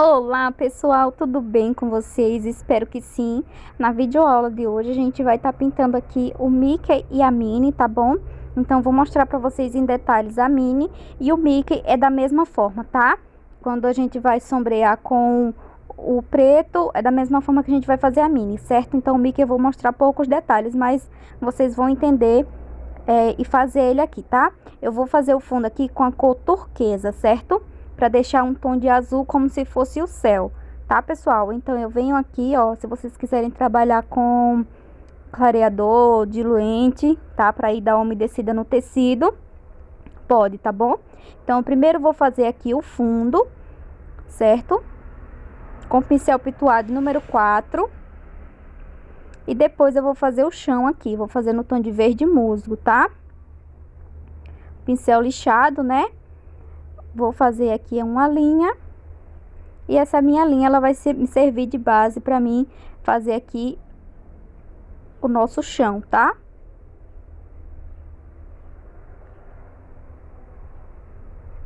Olá pessoal, tudo bem com vocês? Espero que sim. Na videoaula de hoje a gente vai estar pintando aqui o Mickey e a Minnie, tá bom? Então vou mostrar para vocês em detalhes a Minnie e o Mickey é da mesma forma, tá? Quando a gente vai sombrear com o preto, é da mesma forma que a gente vai fazer a Minnie, certo? Então o Mickey eu vou mostrar poucos detalhes, mas vocês vão entender e fazer ele aqui, tá? Eu vou fazer o fundo aqui com a cor turquesa, certo? Para deixar um tom de azul como se fosse o céu, tá, pessoal? Então eu venho aqui, ó, se vocês quiserem trabalhar com clareador, diluente, tá? Para ir dar uma umedecida no tecido, pode, tá bom? Então primeiro vou fazer aqui o fundo, certo? Com pincel pituado número 4. E depois eu vou fazer o chão aqui, vou fazer no tom de verde musgo, tá? Pincel lixado, né? Vou fazer aqui uma linha. E essa minha linha, ela vai me servir de base para mim fazer aqui o nosso chão, tá?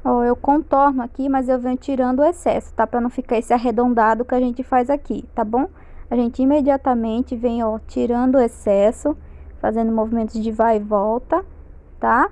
Ó, eu contorno aqui, mas eu venho tirando o excesso, tá? Para não ficar esse arredondado que a gente faz aqui, tá bom? A gente imediatamente vem, ó, tirando o excesso, fazendo movimentos de vai e volta, tá?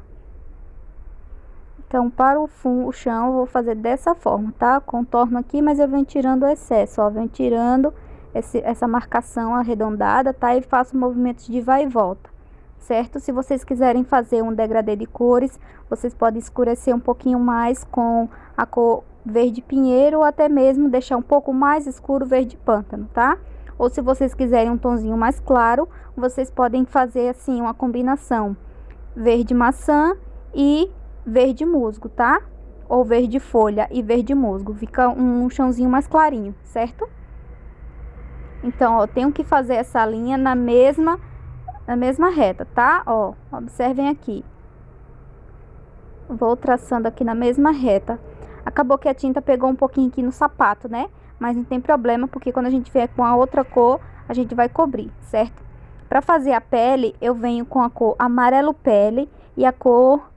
Então, para o chão, eu vou fazer dessa forma, tá? Contorno aqui, mas eu venho tirando o excesso, ó. Venho tirando essa marcação arredondada, tá? E faço movimentos de vai e volta, certo? Se vocês quiserem fazer um degradê de cores, vocês podem escurecer um pouquinho mais com a cor verde pinheiro, ou até mesmo deixar um pouco mais escuro verde pântano, tá? Ou se vocês quiserem um tonzinho mais claro, vocês podem fazer assim uma combinação verde maçã e verde musgo, tá? Ou verde folha e verde musgo, fica um chãozinho mais clarinho, certo? Então, ó, tenho que fazer essa linha na mesma reta, tá? Ó, observem aqui. Vou traçando aqui na mesma reta. Acabou que a tinta pegou um pouquinho aqui no sapato, né? Mas não tem problema, porque quando a gente vier com a outra cor, a gente vai cobrir, certo? Para fazer a pele, eu venho com a cor amarelo pele e a cor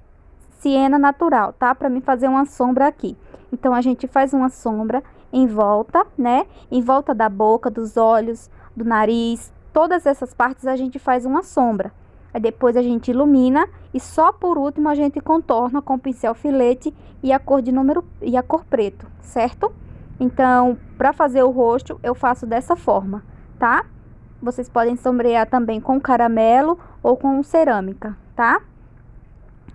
siena natural, tá? Para mim fazer uma sombra aqui. Então a gente faz uma sombra em volta, né? Em volta da boca, dos olhos, do nariz, todas essas partes a gente faz uma sombra. Aí depois a gente ilumina e só por último a gente contorna com o pincel filete e a cor de número e a cor preto, certo? Então, para fazer o rosto, eu faço dessa forma, tá? Vocês podem sombrear também com caramelo ou com cerâmica, tá?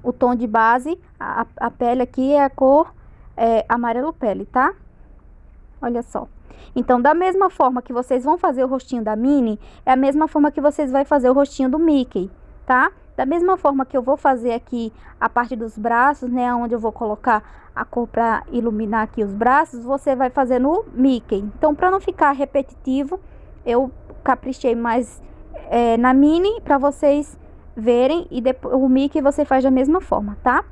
O tom de base, a pele aqui é a cor amarelo pele, tá? Olha só. Então, da mesma forma que vocês vão fazer o rostinho da Minnie, é a mesma forma que vocês vão fazer o rostinho do Mickey, tá? Da mesma forma que eu vou fazer aqui a parte dos braços, né? Onde eu vou colocar a cor para iluminar aqui os braços, você vai fazer no Mickey. Então, para não ficar repetitivo, eu caprichei mais na Minnie para vocês verem, e depois o Mickey você faz da mesma forma, tá?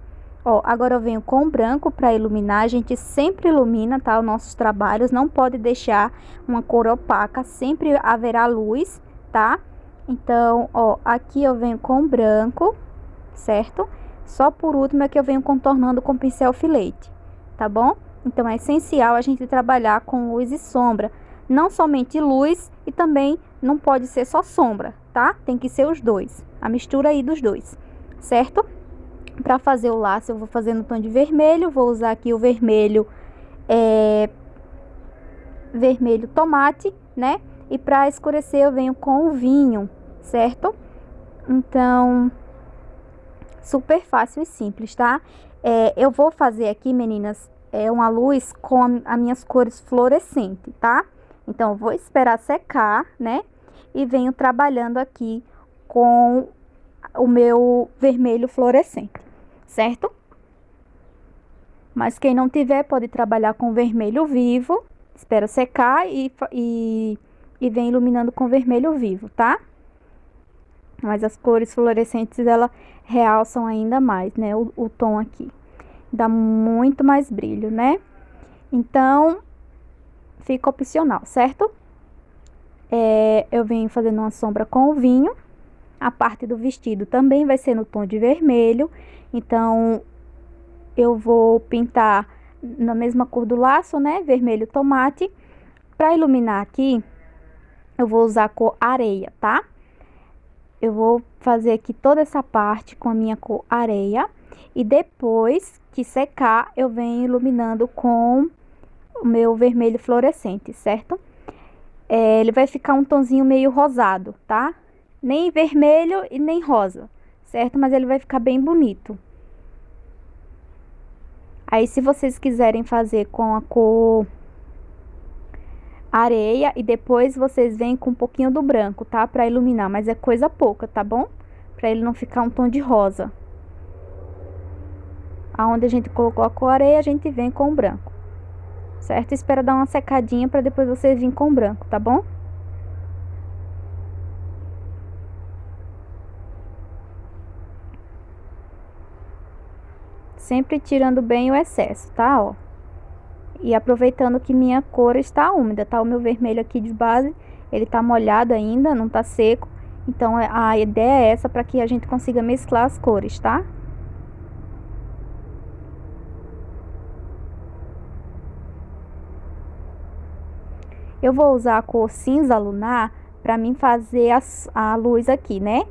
Ó, agora eu venho com branco para iluminar. A gente sempre ilumina, tá? Os nossos trabalhos, não pode deixar uma cor opaca, sempre haverá luz, tá? Então, ó, aqui eu venho com branco, certo? Só por último é que eu venho contornando com pincel filete, tá bom? Então é essencial a gente trabalhar com luz e sombra, não somente luz, e também não pode ser só sombra, tá? Tem que ser os dois, a mistura aí dos dois, certo? Para fazer o laço, eu vou fazer no tom de vermelho, vou usar aqui o vermelho, vermelho tomate, né? E para escurecer, eu venho com o vinho, certo? Então, super fácil e simples, tá? Eu vou fazer aqui, meninas, uma luz com as minhas cores fluorescentes, tá? Então, eu vou esperar secar, né? E venho trabalhando aqui com o meu vermelho fluorescente, certo? Mas quem não tiver, pode trabalhar com vermelho vivo. Espera secar e vem iluminando com vermelho vivo, tá? Mas as cores fluorescentes, ela realçam ainda mais, né? O tom aqui. Dá muito mais brilho, né? Então, fica opcional, certo? Eu venho fazendo uma sombra com o vinho. A parte do vestido também vai ser no tom de vermelho. Então, eu vou pintar na mesma cor do laço, né? Vermelho tomate. Para iluminar aqui, eu vou usar a cor areia, tá? Eu vou fazer aqui toda essa parte com a minha cor areia. E depois que secar, eu venho iluminando com o meu vermelho fluorescente, certo? Ele vai ficar um tonzinho meio rosado, tá? Nem vermelho e nem rosa, certo? Mas ele vai ficar bem bonito. Aí, se vocês quiserem fazer com a cor areia e depois vocês vêm com um pouquinho do branco, tá? Pra iluminar, mas é coisa pouca, tá bom? Pra ele não ficar um tom de rosa. Aonde a gente colocou a cor areia, a gente vem com o branco, certo? Espera dar uma secadinha pra depois vocês virem com o branco, tá bom? Sempre tirando bem o excesso, tá? Ó. E aproveitando que minha cor está úmida, tá? O meu vermelho aqui de base, ele tá molhado ainda, não tá seco. Então, a ideia é essa para que a gente consiga mesclar as cores, tá? Eu vou usar a cor cinza lunar para mim fazer a luz aqui, né?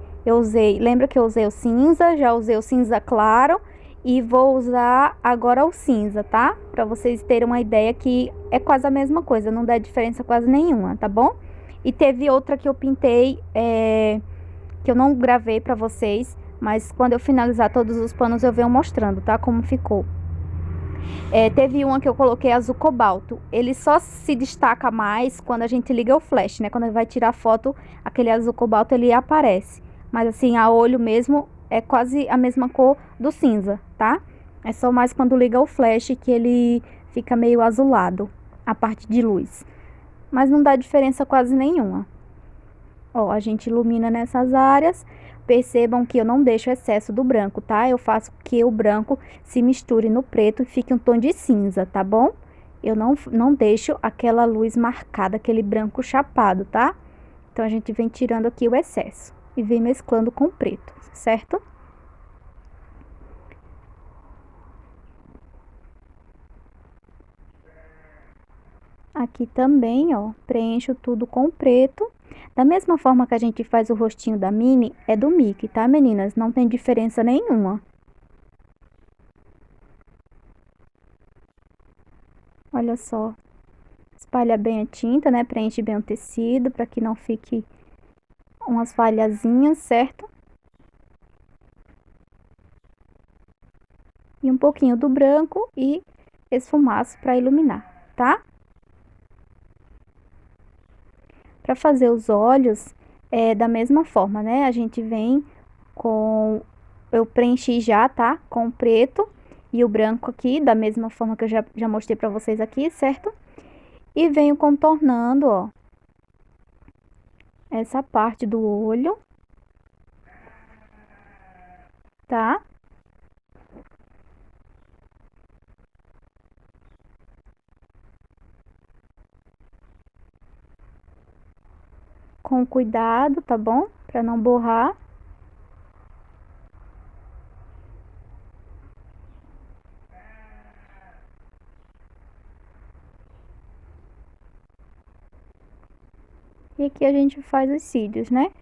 Lembra que eu usei o cinza, já usei o cinza claro e vou usar agora o cinza, tá? Para vocês terem uma ideia que é quase a mesma coisa, não dá diferença quase nenhuma, tá bom? E teve outra que eu pintei, que eu não gravei para vocês, mas quando eu finalizar todos os panos eu venho mostrando, tá? Como ficou. Teve uma que eu coloquei azul cobalto. Ele só se destaca mais quando a gente liga o flash, né? Quando ele vai tirar foto, aquele azul cobalto ele aparece. Mas assim, a olho mesmo é quase a mesma cor do cinza, tá? É só mais quando liga o flash que ele fica meio azulado, a parte de luz. Mas não dá diferença quase nenhuma. Ó, a gente ilumina nessas áreas. Percebam que eu não deixo excesso do branco, tá? Eu faço que o branco se misture no preto e fique um tom de cinza, tá bom? Eu não deixo aquela luz marcada, aquele branco chapado, tá? Então, a gente vem tirando aqui o excesso e vem mesclando com o preto, certo? Aqui também, ó, preencho tudo com preto. Da mesma forma que a gente faz o rostinho da Minnie, é do Mickey, tá, meninas? Não tem diferença nenhuma. Olha só. Espalha bem a tinta, né? Preenche bem o tecido para que não fique umas falhazinhas, certo? E um pouquinho do branco e esfumaço para iluminar, tá? Para fazer os olhos, da mesma forma, né? A gente vem com... Eu preenchi já, tá? Com o preto e o branco aqui, da mesma forma que eu já mostrei para vocês aqui, certo? E venho contornando, ó, essa parte do olho, tá? Com cuidado, tá bom? Para não borrar. E aqui a gente faz os cílios, né?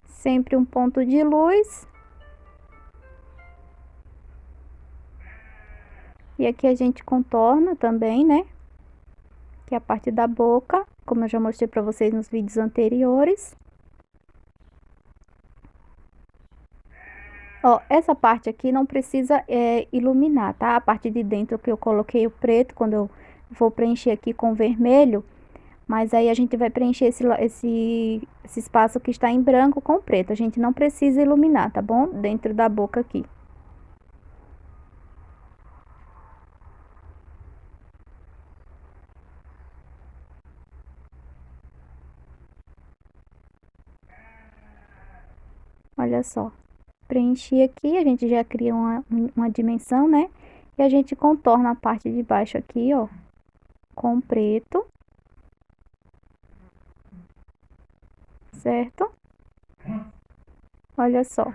Sempre um ponto de luz. E aqui a gente contorna também, né? Que é a parte da boca, como eu já mostrei para vocês nos vídeos anteriores. Ó, essa parte aqui não precisa iluminar, tá? A parte de dentro que eu coloquei o preto, quando eu vou preencher aqui com vermelho. Mas aí a gente vai preencher esse espaço que está em branco com preto. A gente não precisa iluminar, tá bom? Dentro da boca aqui. Olha só. preencher aqui, a gente já cria uma dimensão, né? E a gente contorna a parte de baixo aqui, ó, com preto. Certo? Olha só.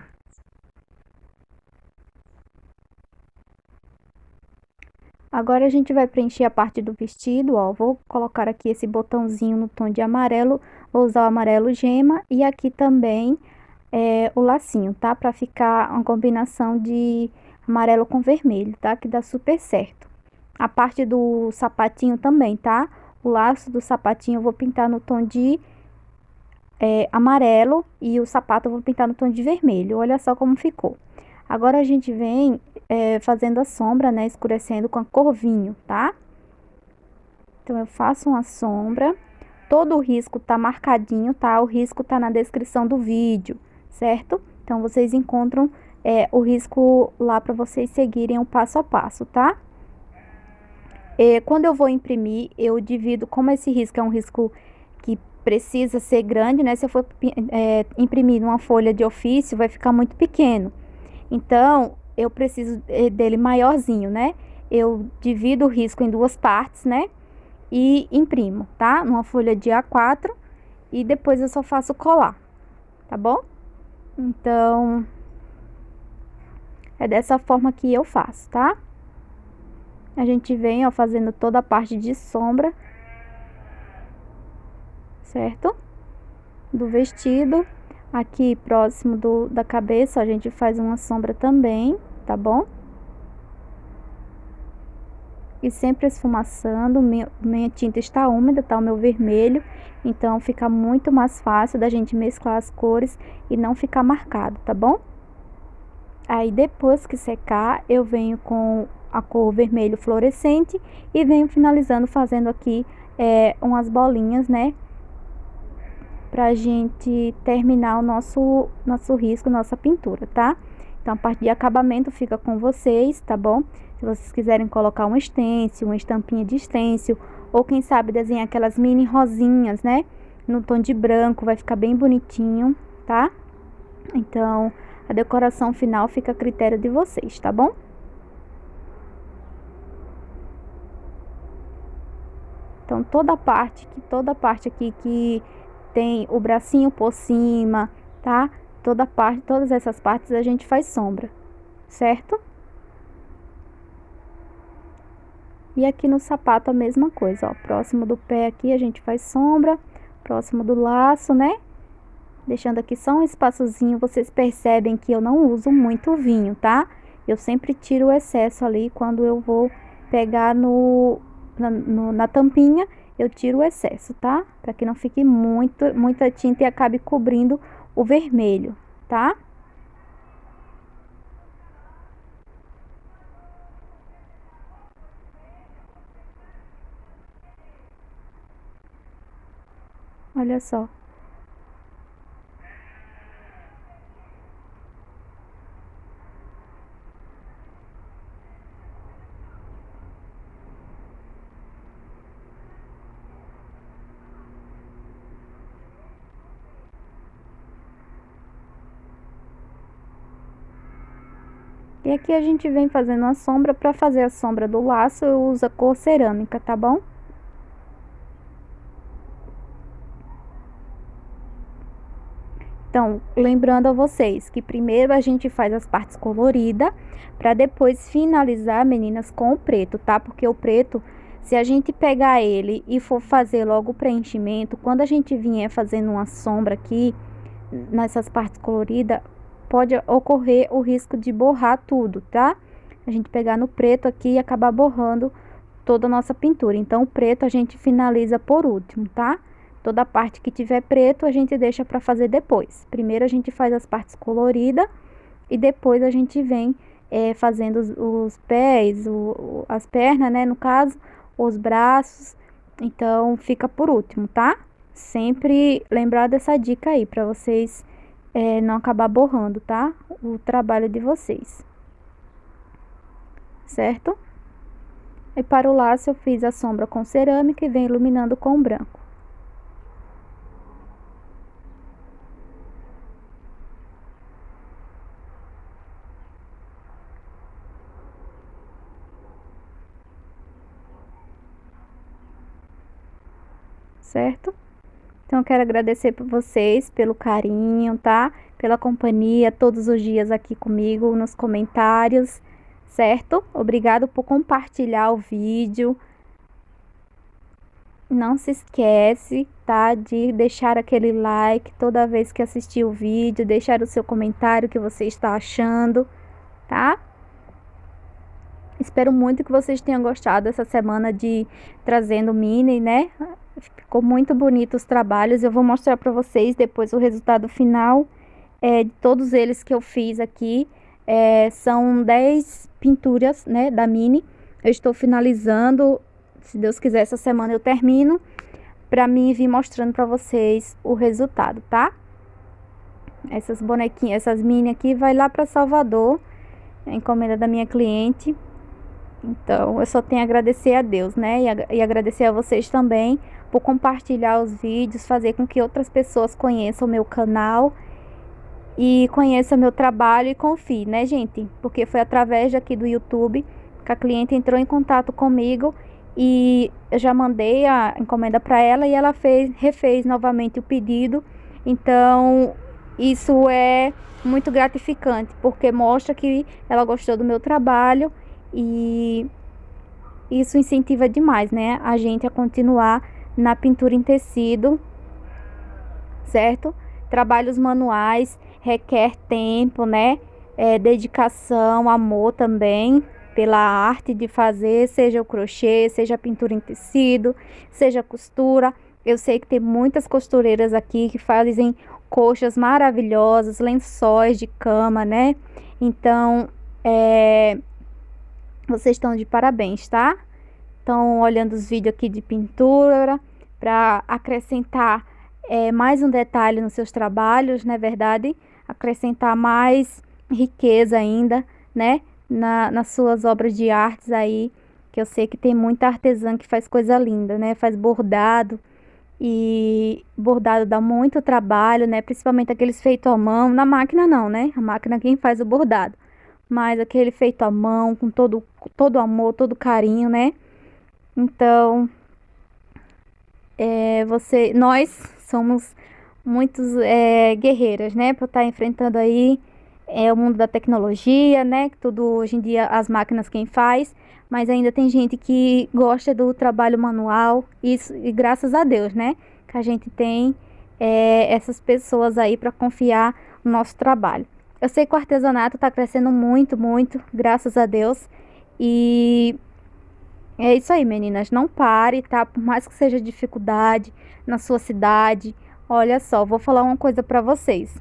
Agora a gente vai preencher a parte do vestido, ó. Vou colocar aqui esse botãozinho no tom de amarelo. Vou usar o amarelo gema e aqui também o lacinho, tá? Pra ficar uma combinação de amarelo com vermelho, tá? Que dá super certo. A parte do sapatinho também, tá? O laço do sapatinho eu vou pintar no tom de amarelo e o sapato eu vou pintar no tom de vermelho. Olha só como ficou. Agora a gente vem fazendo a sombra, né? Escurecendo com a cor vinho, tá? Então, eu faço uma sombra. Todo o risco tá marcadinho, tá? O risco tá na descrição do vídeo, certo? Então, vocês encontram o risco lá para vocês seguirem o passo a passo, tá? Quando eu vou imprimir, eu divido, como esse risco é um risco que precisa ser grande, né? Se eu for imprimir numa folha de ofício, vai ficar muito pequeno. Então, eu preciso dele maiorzinho, né? Eu divido o risco em duas partes, né? E imprimo, tá? Numa folha de A4 e depois eu só faço colar, tá bom? Então, é dessa forma que eu faço, tá? A gente vem, ó, fazendo toda a parte de sombra, certo? Do vestido. Aqui próximo da cabeça, a gente faz uma sombra também, tá bom? E sempre esfumaçando, minha tinta está úmida, tá? O meu vermelho, então fica muito mais fácil da gente mesclar as cores e não ficar marcado, tá bom? Aí depois que secar, eu venho com a cor vermelho fluorescente e venho finalizando fazendo aqui umas bolinhas, né? Pra gente terminar o nosso risco, nossa pintura, tá? Então, a parte de acabamento fica com vocês, tá bom? Se vocês quiserem colocar um stencil, uma estampinha de stencil, ou quem sabe desenhar aquelas mini rosinhas, né? No tom de branco, vai ficar bem bonitinho, tá? Então, a decoração final fica a critério de vocês, tá bom? Então, toda a parte aqui que tem o bracinho por cima, tá? Todas essas partes a gente faz sombra, certo? E aqui no sapato a mesma coisa, ó. Próximo do pé aqui a gente faz sombra, próximo do laço, né? Deixando aqui só um espaçozinho, vocês percebem que eu não uso muito vinho, tá? Eu sempre tiro o excesso ali quando eu vou pegar na tampinha, eu tiro o excesso, tá? Para que não fique muita tinta e acabe cobrindo o vermelho, tá? Olha só. E aqui a gente vem fazendo a sombra. Para fazer a sombra do laço, eu uso a cor cerâmica, tá bom? Então, lembrando a vocês que primeiro a gente faz as partes coloridas, para depois finalizar, meninas, com o preto, tá? Porque o preto, se a gente pegar ele e for fazer logo o preenchimento, quando a gente vier fazendo uma sombra aqui, nessas partes coloridas, pode ocorrer o risco de borrar tudo, tá? A gente pegar no preto aqui e acabar borrando toda a nossa pintura. Então, o preto a gente finaliza por último, tá? Toda a parte que tiver preto a gente deixa para fazer depois. Primeiro a gente faz as partes coloridas e depois a gente vem fazendo os pés, as pernas, né? No caso, os braços. Então, fica por último, tá? Sempre lembrar dessa dica aí para vocês não acabar borrando, tá? O trabalho de vocês. Certo? E para o laço eu fiz a sombra com cerâmica e venho iluminando com branco. certo? Então, eu quero agradecer por vocês, pelo carinho, tá? Pela companhia todos os dias aqui comigo nos comentários, certo? Obrigado por compartilhar o vídeo. Não se esquece, tá? De deixar aquele like toda vez que assistir o vídeo, deixar o seu comentário, o que você está achando, tá? Espero muito que vocês tenham gostado essa semana de trazendo mini, né? Ficou muito bonito os trabalhos. Eu vou mostrar para vocês depois o resultado final de todos eles que eu fiz aqui. São 10 pinturas, né, da mini. Eu estou finalizando, se Deus quiser, essa semana eu termino, para mim vir mostrando para vocês o resultado, tá? Essas bonequinhas, essas mini aqui vai lá para Salvador, a encomenda da minha cliente. Então, eu só tenho a agradecer a Deus, né? E agradecer a vocês também por compartilhar os vídeos, fazer com que outras pessoas conheçam o meu canal e conheçam meu trabalho e confiem, né, gente? Porque foi através aqui do YouTube que a cliente entrou em contato comigo e eu já mandei a encomenda para ela e ela refez novamente o pedido. Então, isso é muito gratificante, porque mostra que ela gostou do meu trabalho e isso incentiva demais, né, a gente a continuar na pintura em tecido, certo? Trabalhos manuais requer tempo, né? Dedicação, amor também pela arte de fazer, seja o crochê, seja a pintura em tecido, seja a costura. Eu sei que tem muitas costureiras aqui que fazem coxas maravilhosas, lençóis de cama, né? Então, vocês estão de parabéns, tá? Estão olhando os vídeos aqui de pintura para acrescentar mais um detalhe nos seus trabalhos, não é verdade? Acrescentar mais riqueza ainda, né? Nas suas obras de artes aí, que eu sei que tem muita artesã que faz coisa linda, né? Faz bordado, e bordado dá muito trabalho, né? Principalmente aqueles feitos à mão, na máquina não, né? A máquina é quem faz o bordado, mas aquele feito à mão, com todo amor, todo carinho, né? Então, nós somos muitos guerreiras, né? Por estar enfrentando aí o mundo da tecnologia, né? Tudo hoje em dia as máquinas quem faz, mas ainda tem gente que gosta do trabalho manual, isso, e graças a Deus, né? Que a gente tem essas pessoas aí para confiar no nosso trabalho. Eu sei que o artesanato está crescendo muito, muito, graças a Deus. E é isso aí, meninas. Não pare, tá? Por mais que seja dificuldade na sua cidade. Olha só, vou falar uma coisa para vocês.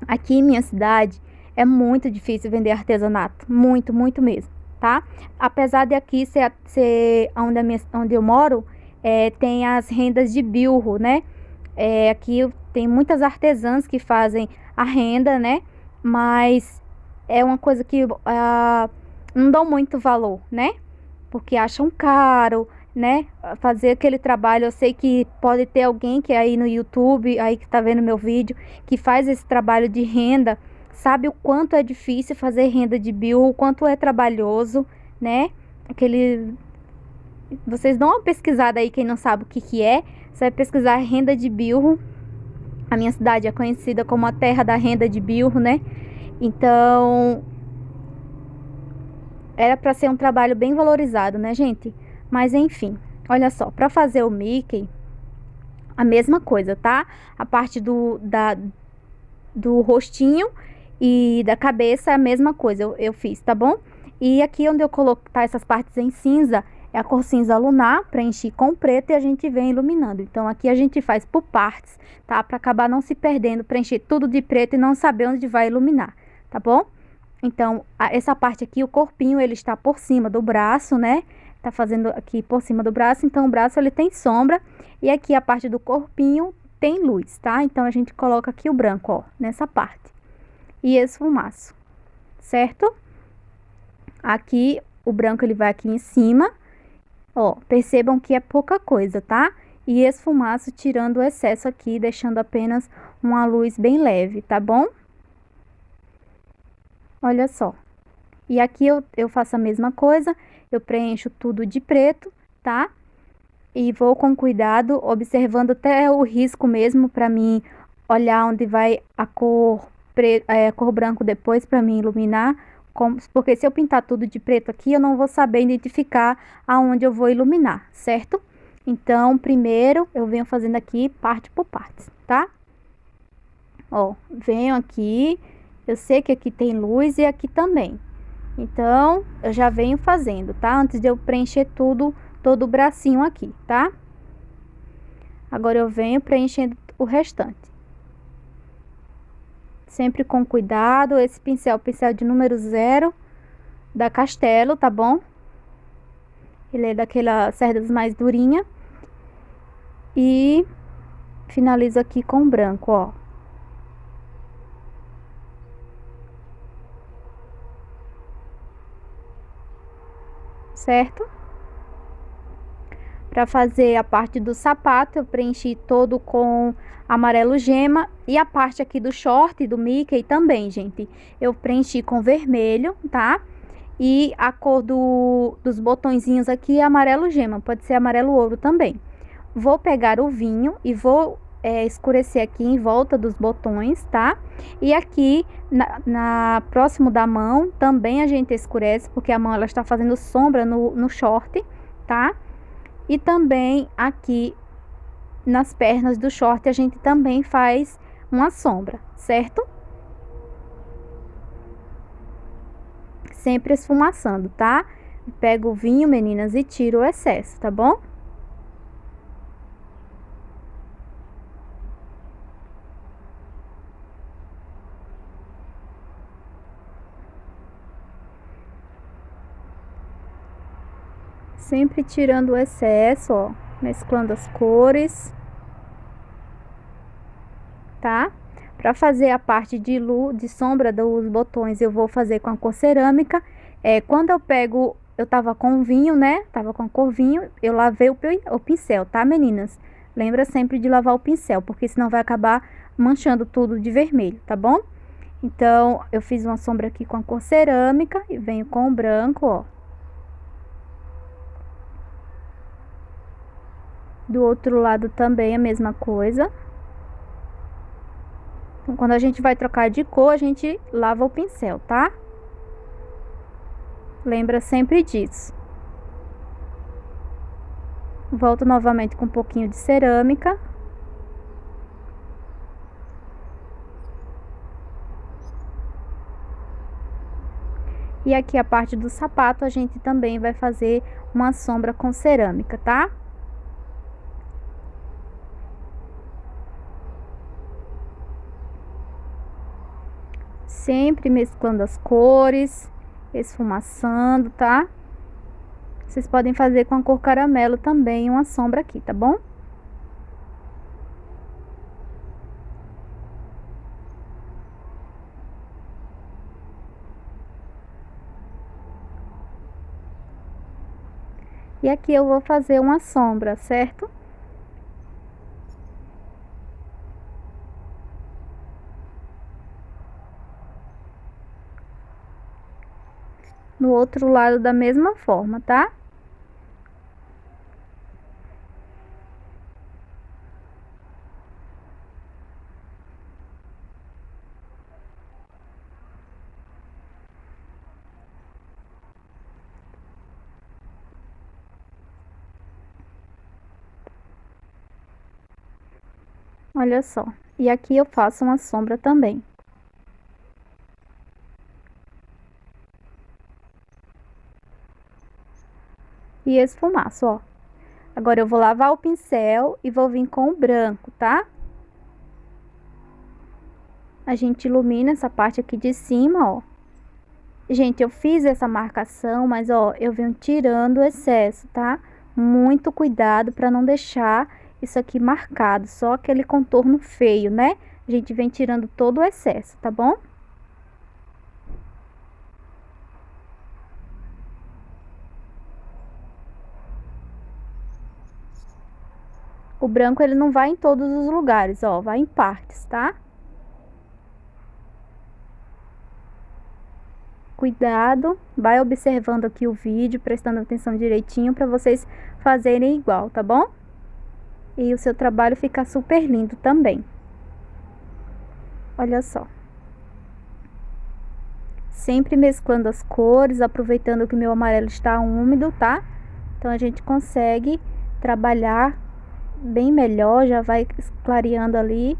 Aqui em minha cidade é muito difícil vender artesanato. Muito, muito mesmo, tá? Apesar de aqui ser onde eu moro, tem as rendas de bilro, né? Aqui tem muitas artesãs que fazem a renda, né? Mas é uma coisa que não dão muito valor, né? Porque acham caro, né? Fazer aquele trabalho. Eu sei que pode ter alguém que é aí no YouTube, aí que tá vendo meu vídeo, que faz esse trabalho de renda, sabe o quanto é difícil fazer renda de bilro, o quanto é trabalhoso, né? Vocês dão uma pesquisada aí, quem não sabe o que que é, você vai pesquisar renda de bilro. A minha cidade é conhecida como a terra da renda de bilro, né? Então, era para ser um trabalho bem valorizado, né, gente? Mas enfim, olha só, para fazer o Mickey, a mesma coisa, tá? A parte do rostinho e da cabeça é a mesma coisa, eu fiz, tá bom? E aqui onde eu colocar essas partes em cinza, é a cor cinza lunar, preenchi com preto e a gente vem iluminando. Então aqui a gente faz por partes, tá? Para acabar não se perdendo, preencher tudo de preto e não saber onde vai iluminar, tá bom? Então, essa parte aqui, o corpinho, ele está por cima do braço, né? Tá fazendo aqui por cima do braço, então o braço ele tem sombra. E aqui a parte do corpinho tem luz, tá? Então, a gente coloca aqui o branco, ó, nessa parte. E esfumaço, certo? Aqui, o branco ele vai aqui em cima. Ó, percebam que é pouca coisa, tá? E esfumaço tirando o excesso aqui, deixando apenas uma luz bem leve, tá bom? Olha só. E aqui eu faço a mesma coisa, eu preencho tudo de preto, tá? e vou com cuidado, observando até o risco mesmo, para mim olhar onde vai a cor, a cor branco depois, para mim iluminar. Porque se eu pintar tudo de preto aqui, eu não vou saber identificar aonde eu vou iluminar, certo? Então, primeiro eu venho fazendo aqui parte por parte, tá? Ó, venho aqui, eu sei que aqui tem luz e aqui também. Então, eu já venho fazendo, tá? Antes de eu preencher tudo, todo o bracinho aqui, tá? Agora eu venho preenchendo o restante. Sempre com cuidado, esse pincel, pincel de número 0 da Castelo, tá bom? Ele é daquelas cerdas mais durinha. E finalizo aqui com branco, ó. Certo? Para fazer a parte do sapato, eu preenchi todo com amarelo gema. E a parte aqui do short, do Mickey também, gente. Eu preenchi com vermelho, tá? E a cor dos botõezinhos aqui é amarelo gema, pode ser amarelo ouro também. Vou pegar o vinho e vou escurecer aqui em volta dos botões, tá? E aqui, próximo da mão, também a gente escurece, porque a mão ela está fazendo sombra no short, tá? E também aqui nas pernas do short a gente também faz uma sombra, certo? Sempre esfumaçando, tá? Pego o vinho, meninas, e tiro o excesso, tá bom? Sempre tirando o excesso, ó, mesclando as cores, tá? Para fazer a parte de luz, de sombra dos botões, eu vou fazer com a cor cerâmica. Quando eu pego, eu tava com vinho, né? Tava com a cor vinho, eu lavei o pincel, tá, meninas? Lembra sempre de lavar o pincel, porque senão vai acabar manchando tudo de vermelho, tá bom? Então, eu fiz uma sombra aqui com a cor cerâmica e venho com o branco, ó. Do outro lado também a mesma coisa. Então, quando a gente vai trocar de cor, a gente lava o pincel, tá? Lembra sempre disso. Volto novamente com um pouquinho de cerâmica. E aqui a parte do sapato, a gente também vai fazer uma sombra com cerâmica, tá? Sempre mesclando as cores, esfumaçando, tá? Vocês podem fazer com a cor caramelo também uma sombra aqui, tá bom? E aqui eu vou fazer uma sombra, certo? No outro lado da mesma forma, tá? Olha só. E aqui eu faço uma sombra também. E esfumaço, ó. Agora eu vou lavar o pincel e vou vir com o branco, tá? A gente ilumina essa parte aqui de cima, ó. Gente, eu fiz essa marcação, mas ó, eu venho tirando o excesso, tá? Muito cuidado para não deixar isso aqui marcado, só aquele contorno feio, né? A gente vem tirando todo o excesso, tá bom? O branco, ele não vai em todos os lugares, ó, vai em partes, tá? cuidado, vai observando aqui o vídeo, prestando atenção direitinho para vocês fazerem igual, tá bom? E o seu trabalho fica super lindo também. Olha só. Sempre mesclando as cores, aproveitando que o meu amarelo está úmido, tá? Então a gente consegue trabalhar bem melhor, já vai clareando ali,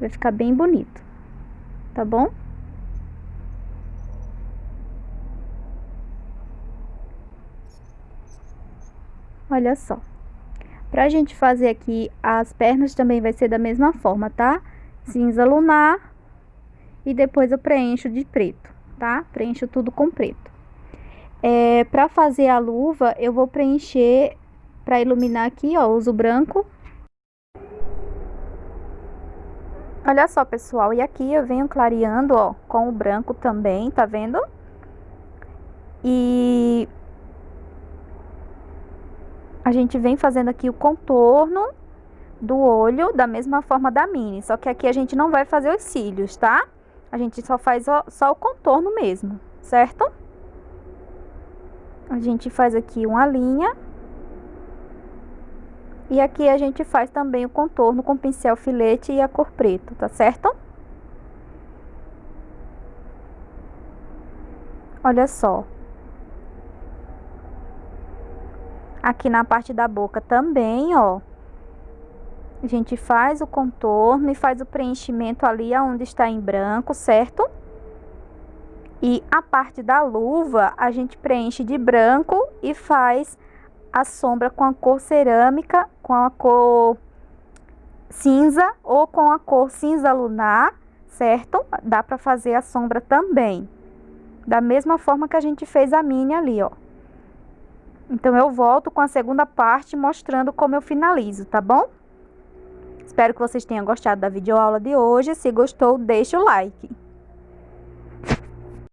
vai ficar bem bonito, tá bom? Olha só. Pra gente fazer aqui as pernas também vai ser da mesma forma, tá? Cinza lunar e depois eu preencho de preto, tá? Preencho tudo com preto. Pra fazer a luva, eu vou preencher, pra iluminar aqui, ó, uso branco. Olha só, pessoal, e aqui eu venho clareando, ó, com o branco também, tá vendo? E a gente vem fazendo aqui o contorno do olho da mesma forma da mini, só que aqui a gente não vai fazer os cílios, tá? A gente só faz só o contorno mesmo, certo? A gente faz aqui uma linha. E aqui a gente faz também o contorno com pincel filete e a cor preto, tá certo? Olha só. Aqui na parte da boca também, ó. A gente faz o contorno e faz o preenchimento ali onde está em branco, certo? E a parte da luva, a gente preenche de branco e faz a sombra com a cor cerâmica, com a cor cinza ou com a cor cinza lunar, certo? Dá pra fazer a sombra também, da mesma forma que a gente fez a mini ali, ó. Então eu volto com a segunda parte mostrando como eu finalizo, tá bom? Espero que vocês tenham gostado da videoaula de hoje. Se gostou, deixa o like.